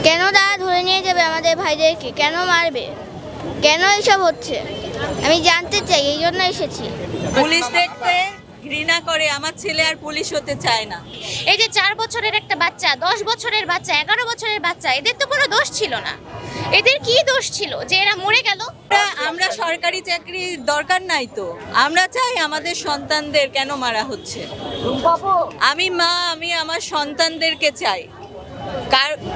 কেন তারা ধরে নিয়ে যাবে আমাদের ভাইদেরকে? কেন মারবে? কেন এসব হচ্ছে আমি জানতে চাই, এই জন্য এসেছি। পুলিশ দেখতে ঘৃণা করে, আমার ছেলে আর পুলিশ হতে চায় না। এই যে 4 বছরের একটা বাচ্চা, 10 বছরের বাচ্চা, 11 বছরের বাচ্চা, এদের তো কোনো দোষ ছিল না। এদের কি দোষ ছিল যে এরা মরে গেল? আমরা সরকারি চাকরির দরকার নাই তো, আমরা চাই আমাদের সন্তানদের কেন মারা হচ্ছে। আমি মা, আমি আমার সন্তানদেরকে চাই,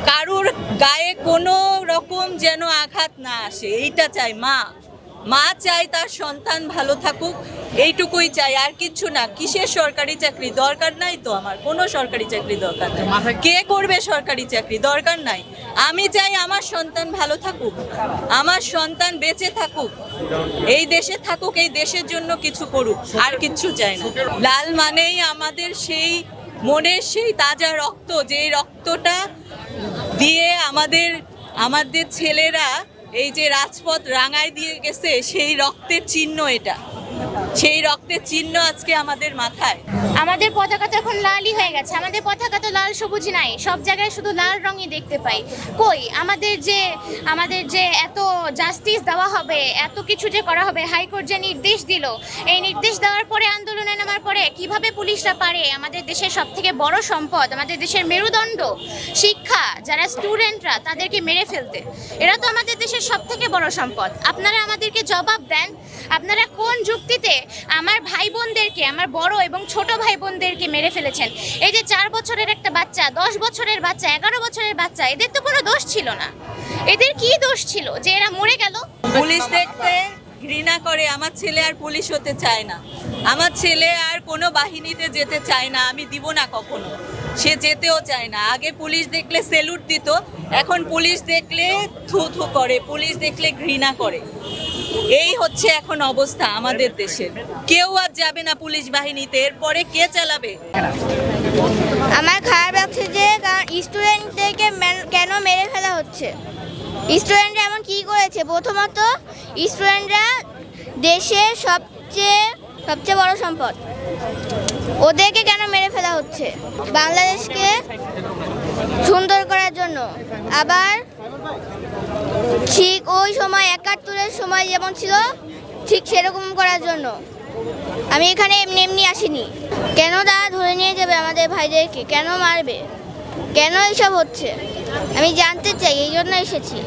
কারুর গায়ে কোনো রকম যেন আঘাত না আসে, এইটা চাই। মা চাই তার সন্তান ভালো থাকুক, এইটুকুই চাই, আর কিচ্ছু না। কিসের সরকারি চাকরি? দরকার নাই তো, আমার কোনো সরকারি চাকরি দরকার নাই। কে করবে সরকারি চাকরি? দরকার নাই। আমি চাই আমার সন্তান ভালো থাকুক, আমার সন্তান বেঁচে থাকুক, এই দেশে থাকুক, এই দেশের জন্য কিছু করুক, আর কিচ্ছু চাই না। লাল মানেই আমাদের সেই মনের সেই তাজা রক্ত, যে রক্তটা দিয়ে আমাদের ছেলেরা এই যে রাজপথ রাঙায় দিয়ে গেছে, সেই রক্তের চিহ্ন এটা, সেই রক্তের চিহ্ন আজকে আমাদের মাথায়। আমাদের পতাকা তো এখন লালই হয়ে গেছে, আমাদের পতাকা তো লাল সবুজ নাই, সব জায়গায় শুধু লাল রঙই দেখতে পাই। কই আমাদের যে এত জাস্টিস দেওয়া হবে, এত কিছু যে করা হবে, হাইকোর্ট যে নির্দেশ দিল, এই নির্দেশ দেওয়ার পরে, আন্দোলনে নামার পরে কিভাবে পুলিশরা পারে আমাদের দেশের সব থেকে বড় সম্পদ, আমাদের দেশের মেরুদণ্ড শিক্ষা, যারা স্টুডেন্টরা, তাদেরকে মেরে ফেলতে? এরা তো আমাদের দেশের সব থেকে বড় সম্পদ। আপনারা আমাদেরকে জবাব দেন, আপনারা কোন যুক্তিতে আমার ভাই বোনদেরকে, আমার বড় এবং ছোট ভাই বোনদেরকে মেরে ফেলেছেন? এই যে 4 বছরের একটা বাচ্চা, 10 বছরের বাচ্চা, 11 বছরের বাচ্চা, এদের তো কোনো দোষ ছিল না। এদের কি দোষ ছিল যে এরা মরে গেল? পুলিশ দেখতে ঘৃণা করে, আমার ছেলে আর পুলিশ হতে চায় না। আমার ছেলে আর কোনো বাহিনীতে যেতে চায় না, আমি দিব না কখনো। সে যেতেও চায় না। আগে পুলিশ দেখলে সেলুট দিত, এখন পুলিশ দেখলে থু থু করে, পুলিশ দেখলে ঘৃণা করে। এই হচ্ছে এখন অবস্থা আমাদের দেশের। কেউ আর যাবে না পুলিশ বাহিনীতে, এরপরে কে চালাবে? আমার খারাপ লাগছে যে স্টুডেন্টদেরকে কেন মেরে ফেলা হচ্ছে। স্টুডেন্টরা এমন কি করেছে? প্রথমত, স্টুডেন্টরা দেশের সবচেয়ে বড় সম্পদ, ওদেরকে কেন মেরে ফেলা হচ্ছে? বাংলাদেশকে সুন্দর করার জন্য, আবার ঠিক ওই সময় 71-এর সময় যেমন ছিল ঠিক সেরকম করার জন্য। আমি এখানে এমনি আসিনি। কেন তারা ধরে নিয়ে যাবে আমাদের ভাইদেরকে? কেন মারবে? কেন এসব হচ্ছে আমি জানতে চাই, এই জন্য এসেছি।